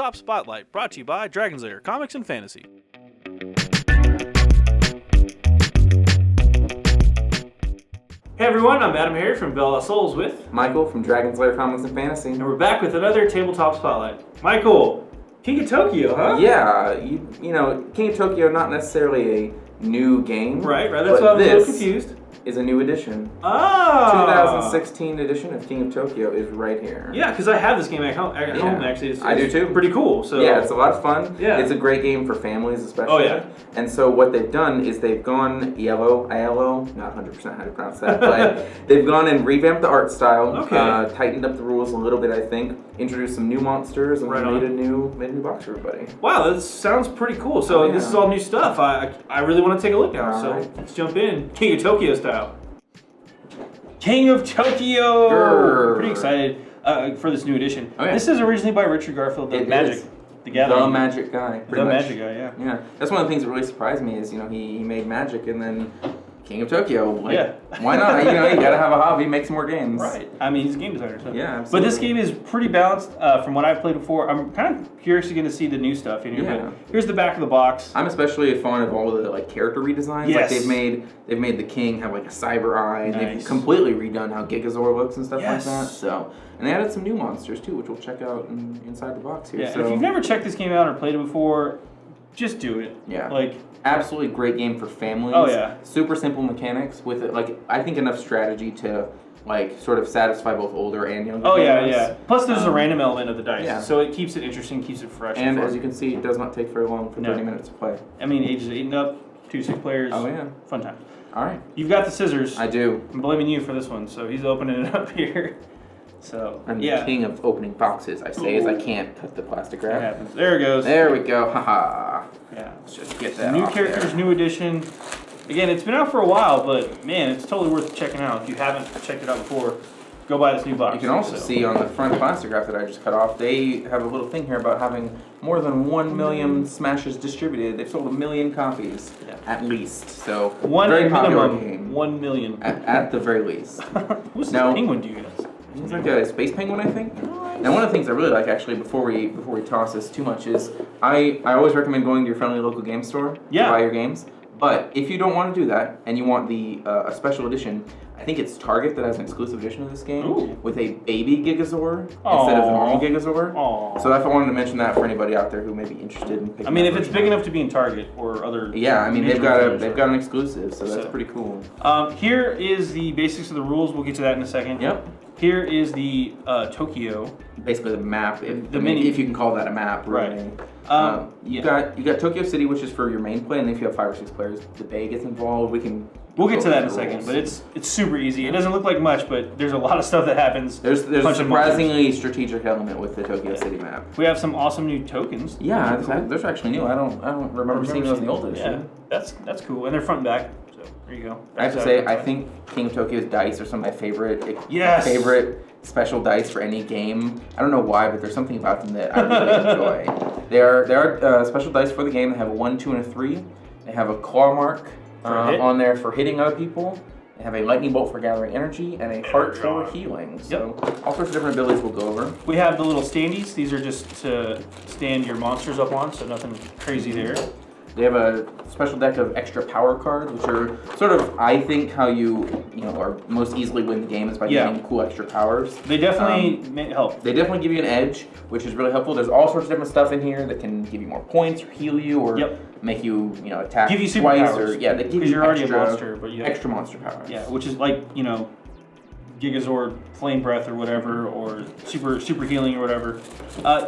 Tabletop Spotlight, brought to you by Dragon's Lair Comics and Fantasy. Hey everyone, I'm AdamHarry from Bella Souls with Michael from Dragon's Lair Comics and Fantasy. and we're back with another Tabletop Spotlight. Michael, King of Tokyo, huh? Yeah, you know, King of Tokyo, not necessarily a new game. Right, that's why I was a little confused. Is a new edition. Oh! 2016 edition of King of Tokyo is right here. Yeah, because I have this game at home actually. I do too. Pretty cool. So yeah, it's a lot of fun. Yeah. It's a great game for families especially. Oh yeah. And so what they've done is they've gone ILO, not 100% how to pronounce that, but they've gone and revamped the art style, tightened up the rules a little bit, I think, introduced some new monsters, and made a new box for everybody. Wow, that sounds pretty cool. So this is all new stuff. I really want to take a look now. So let's jump in. King of Tokyo style. King of Tokyo! Grr. Pretty excited for this new edition. Oh, yeah. This is originally by Richard Garfield, the Magic guy. Pretty much. Magic guy, yeah. Yeah, that's one of the things that really surprised me is, he made Magic and then King of Tokyo. Why not? You gotta have a hobby, make some more games. Right. I mean, he's a game designer, so. Yeah, absolutely. But this game is pretty balanced from what I've played before. I'm kind of curious to get to see the new stuff in here. Yeah. But here's the back of the box. I'm especially fond of all of the character redesigns. Yes. They've made the king have a cyber eye. Nice. They've completely redone how Gigazor looks and stuff like that. So, and they added some new monsters too, which we'll check out inside the box here. Yeah. So, If you've never checked this game out or played it before, just do it. Yeah. Absolutely great game for families. Oh yeah. Super simple mechanics with it. I think enough strategy to sort of satisfy both older and younger. Oh yeah. Plus there's a random element of the dice, yeah. so it keeps it interesting, keeps it fresh. And fun. as you can see, it does not take very long for 30 minutes to play. I mean, ages 8 and up, 2 to 6 players. Oh yeah. Fun time. All right. You've got the scissors. I do. I'm blaming you for this one, so he's opening it up here. So I'm the king of opening boxes. I say as I can't cut the plastic wrap. It happens. There it goes. There we go. Haha. Yeah. Let's just get that New off characters, there. new edition. Again, it's been out for a while, but man, it's totally worth checking out. If you haven't checked it out before, go buy this new box. You can also see on the front plastic wrap that I just cut off, they have a little thing here about having more than 1 million smashes distributed. They've sold 1 million copies, at least. So, very popular game. 1 million. At the very least. Who's this penguin, do you guys? It's like a space penguin, I think. Now, one of the things I really like, actually, before we toss this too much, is I always recommend going to your friendly local game store to buy your games. But if you don't want to do that, and you want a special edition, I think it's Target that has an exclusive edition of this game with a baby Gigazor instead of the normal Gigazor. Aww. So I wanted to mention that for anybody out there who may be interested in picking I mean, if it's big enough to be in Target or other... Yeah, I mean, they've got an exclusive, so that's pretty cool. Here is the basics of the rules. We'll get to that in a second. Yep. Here is the Tokyo. Basically the map, if you can call that a map, really. Right. You got Tokyo City, which is for your main play, and if you have 5 or 6 players, the bay gets involved. We'll get to that in a second, but it's super easy. It doesn't look like much, but there's a lot of stuff that happens. There's a surprisingly strategic element with the Tokyo City map. We have some awesome new tokens. Yeah, those are actually new. I don't remember seeing those in the old edition. Yeah, that's cool, and they're front and back. So there you go. I have to say, I think King of Tokyo's dice are some of my favorite special dice for any game. I don't know why, but there's something about them that I really enjoy. They are special dice for the game. They have a 1, 2, and a 3. They have a claw mark on there for hitting other people. They have a lightning bolt for gathering energy and a heart for healing. So all sorts of different abilities we'll go over. We have the little standees. These are just to stand your monsters up on, so nothing crazy there. They have a special deck of extra power cards, which are sort of, I think, how you are most easily win the game is by getting cool extra powers. They definitely help. They definitely give you an edge, which is really helpful. There's all sorts of different stuff in here that can give you more points or heal you or make you attack give you twice. Superpowers. They give you you're already a monster, but you have extra monster powers. Yeah, which is like Gigazord, Flame Breath or whatever, or super healing or whatever.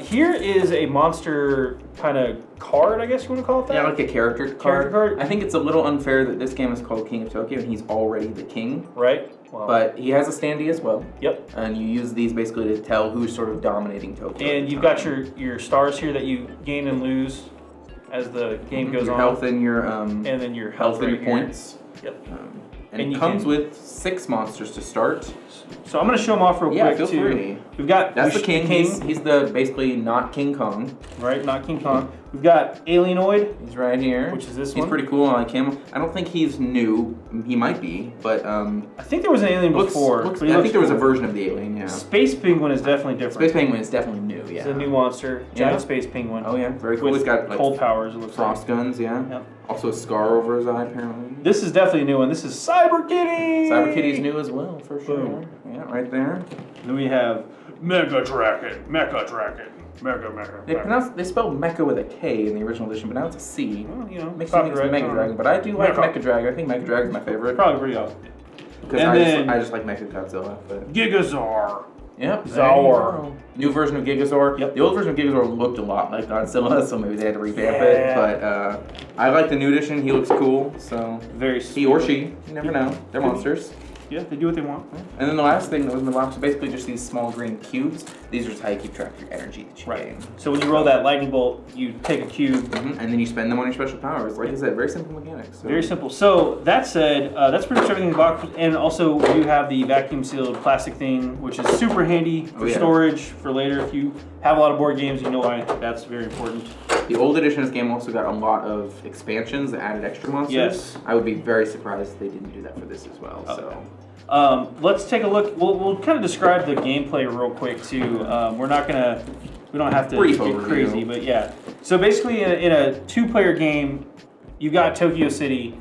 Here is a monster kind of card, I guess you want to call it that? Yeah, like a character card. I think it's a little unfair that this game is called King of Tokyo and he's already the king. Right. Wow. But he has a standee as well. Yep. And you use these basically to tell who's sort of dominating Tokyo. And you've got your stars here that you gain and lose as the game goes on. Health and your and then your health and your points. Yep. And it comes with 6 monsters to start. So I'm going to show them off real quick, feel too. free. We've got That's the king. He's the basically not King Kong. Right, not King Kong. We've got Alienoid. He's right here. Which is this one. He's pretty cool. I like him. I don't think he's new. He might be, but I think there was an alien before. I think there was a version of the alien. Yeah. Space Penguin is definitely different. Space Penguin is definitely new. Yeah. It's a new monster. Giant Space Penguin. Oh yeah, very cool. He's got like cold powers. It looks frost guns. Yeah. Yep. Also a scar over his eye apparently. This is definitely a new one. This is Cyber Kitty. Cyber Kitty's new as well for sure. Boom. Yeah, right there. Then we have Mega Dragon. They spelled Mecha with a K in the original edition, but now it's a C. Well, you know, makes me think it's Mega Dragon, but I do like Mecha Dragon. I think Mecha Dragon's my favorite. Probably pretty awesome. Because I just like Mecha Godzilla. But Gigazor. Yep. Zor. New version of Gigazor. Yep. The old version of Gigazor looked a lot like Godzilla, so maybe they had to revamp it. But I like the new edition. He looks cool. So he or she, you never know. They're monsters. Yeah, they do what they want. And then the last thing that was in the box was basically just these small green cubes. These are just how you keep track of your energy that you gain. So when you roll that lightning bolt, you take a cube. And then you spend them on your special powers. Like I said, very simple mechanics. So. Very simple. So that said, that's pretty much everything in the box. And also you have the vacuum sealed plastic thing, which is super handy for storage for later. If you have a lot of board games, you know why that's very important. The old edition of this game also got a lot of expansions that added extra monsters. Yes. I would be very surprised if they didn't do that for this as well. Okay. So. Let's take a look. We'll kind of describe the gameplay real quick too. We don't have to get crazy, but yeah. So basically, in a 2-player game, you got Tokyo City.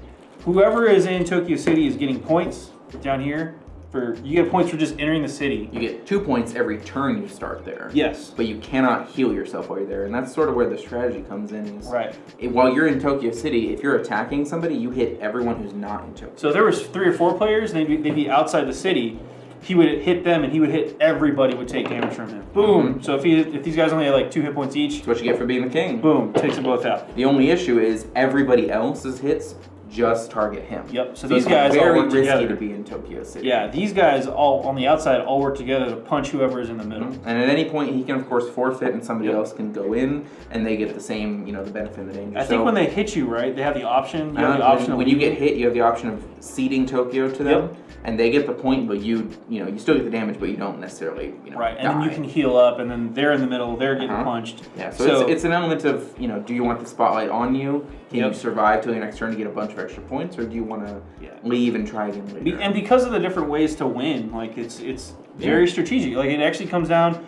Whoever is in Tokyo City is getting points down here. You get points for just entering the city. You get 2 points every turn you start there. Yes. But you cannot heal yourself while you're there, and that's sort of where the strategy comes in. Right. While you're in Tokyo City, if you're attacking somebody, you hit everyone who's not in Tokyo. So if there was 3 or 4 players, they'd be outside the city. He would hit them, and he would hit everybody. Would take damage from him. Boom. So if these guys only had like 2 hit points each, that's what you get for being the king. Boom. Takes them both out. The only issue is everybody else's hits just target him. Yep. So these guys all work together. Very risky to be in Tokyo City. Yeah, these guys all on the outside all work together to punch whoever is in the middle. And at any point, he can of course forfeit, and somebody else can go in, and they get the same, the benefit and the danger. I think when they hit you, right, they have the option. You have the option when you get hit, you have the option of ceding Tokyo to them, and they get the point, but you still get the damage, but you don't necessarily, right. And then you can heal up, and then they're in the middle, they're getting punched. Yeah. So it's an element of do you want the spotlight on you? Can you survive till your next turn to get a bunch of extra points, or do you want to leave and try again later? And because of the different ways to win, like it's very strategic. Like it actually comes down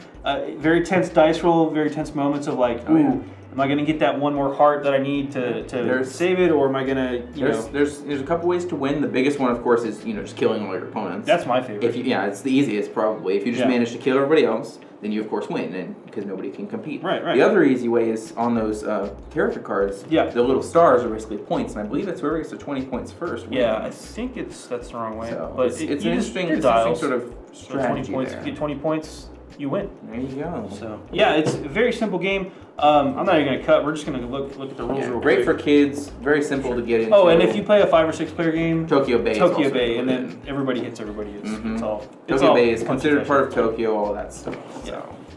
very tense dice roll, very tense moments of like, am I going to get that one more heart that I need to save it, or am I going to There's a couple ways to win. The biggest one, of course, is just killing all your opponents. That's my favorite. It's the easiest probably. If you just manage to kill everybody else, then you of course win, and because nobody can compete. Right. The other easy way is on those character cards. Yeah. The little stars are basically points, and I believe it's whoever gets to 20 points first. Yeah, I think that's the wrong way. So but it's an interesting sort of strategy. 20 points. If you get 20 points, you win. There you go. So yeah, it's a very simple game. I'm not even gonna cut. We're just gonna look at the rules real quick. Great for kids. Very simple to get into. Oh, and if you play a 5 or 6 player game, Tokyo Bay, and then everybody hits everybody. It's all. Tokyo Bay is considered part of Tokyo. All that stuff.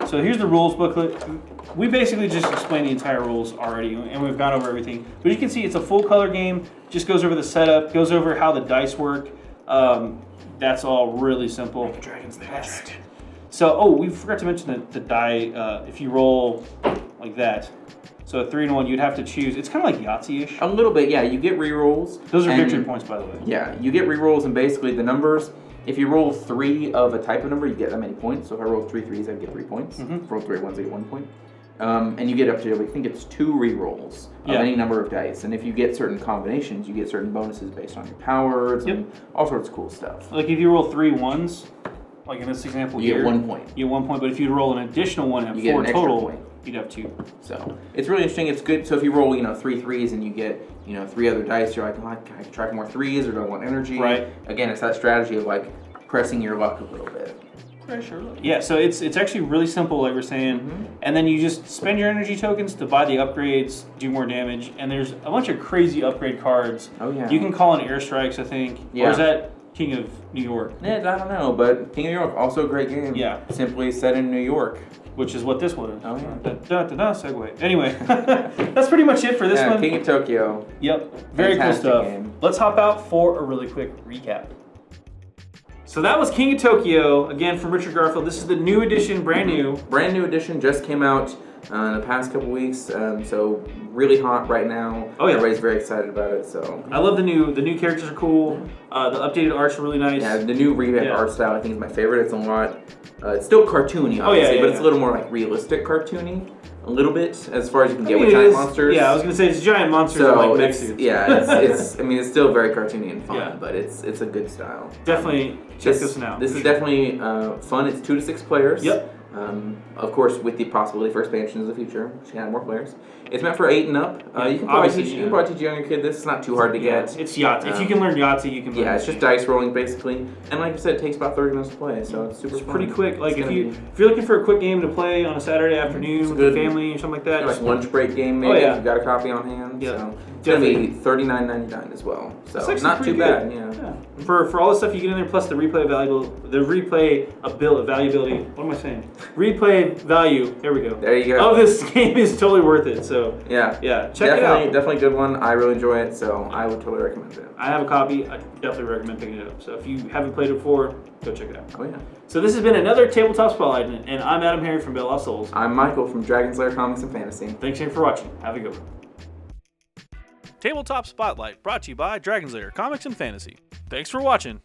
So here's the rules booklet. We basically just explained the entire rules already, and we've gone over everything. But you can see it's a full color game. Just goes over the setup, goes over how the dice work. That's all really simple. The dragon's the best. So, we forgot to mention that the die, if you roll like that, so a 3 and 1, you'd have to choose. It's kind of like Yahtzee-ish. A little bit, yeah. You get rerolls. Those are victory points, by the way. Yeah, you get rerolls, and basically the numbers. If you roll 3 of a type of number, you get that many points. So if I roll 3 threes, I get 3 points. If I roll 3 ones, I get 1 point. And you get up to, I think it's 2 rerolls of any number of dice. And if you get certain combinations, you get certain bonuses based on your powers and all sorts of cool stuff. Like if you roll 3 ones, like in this example you get 1 point. You get 1 point, but if you roll an additional one and have 4 total, you'd have 2. So it's really interesting. It's good. So if you roll, 3 threes and you get, 3 other dice, you're like, can I track more threes, or do I want energy? Right. Again, it's that strategy of like pressing your luck a little bit. Yeah, so it's actually really simple, like we're saying, and then you just spend your energy tokens to buy the upgrades, do more damage, and there's a bunch of crazy upgrade cards. Oh yeah. You can call in airstrikes, I think. Yeah. Or is that King of New York? Yeah, I don't know, but King of New York, also a great game. Yeah. Simply set in New York. Which is what this one is. Oh yeah. Segue. Anyway, that's pretty much it for this one. King of Tokyo. Yep. Very cool stuff. Game. Let's hop out for a really quick recap. So that was King of Tokyo, again from Richard Garfield. This is the new edition, brand new. Brand new edition, just came out in the past couple weeks. So really hot right now. Oh yeah, everybody's very excited about it. So I love the new characters are cool. The updated art's are really nice. Yeah, the new revamped art style I think is my favorite. It's a lot. It's still cartoony, obviously, but it's a little more like realistic cartoony. A little bit, as far as you can get with giant monsters. Yeah, I was gonna say it's giant monsters so like mech suits. it's I mean it's still very cartoony and fun, but it's a good style. Definitely check this one out. This is definitely fun. It's 2 to 6 players. Yep. Of course, with the possibility for expansions in the future, which can have more players. It's meant for 8 and up. You can probably teach a younger kid this. It's not too hard to get. It's Yahtzee. If you can learn Yahtzee, you can learn. Yeah, it's just dice rolling basically, and like I said, it takes about 30 minutes to play, so it's super fun. Pretty quick. Like if you're looking for a quick game to play on a Saturday afternoon with your family or something like that, like lunch break game maybe. If you've got a copy on hand. Yeah. So it's gonna be $39.99 as well. So it's not too bad. Yeah. For all the stuff you get in there, plus the replay valuability. What am I saying? Replay value. There we go. There you go. Oh, this game is totally worth it. So yeah, check it out. Definitely a good one. I really enjoy it, so I would totally recommend it. I have a copy. I definitely recommend picking it up. So if you haven't played it before, go check it out. Oh yeah. So this has been another Tabletop Spotlight, and I'm AdamHarry from Bell Lost Souls. I'm Michael from Dragon's Lair Comics and Fantasy. Thanks again for watching. Have a good one. Tabletop Spotlight brought to you by Dragon's Lair Comics and Fantasy. Thanks for watching.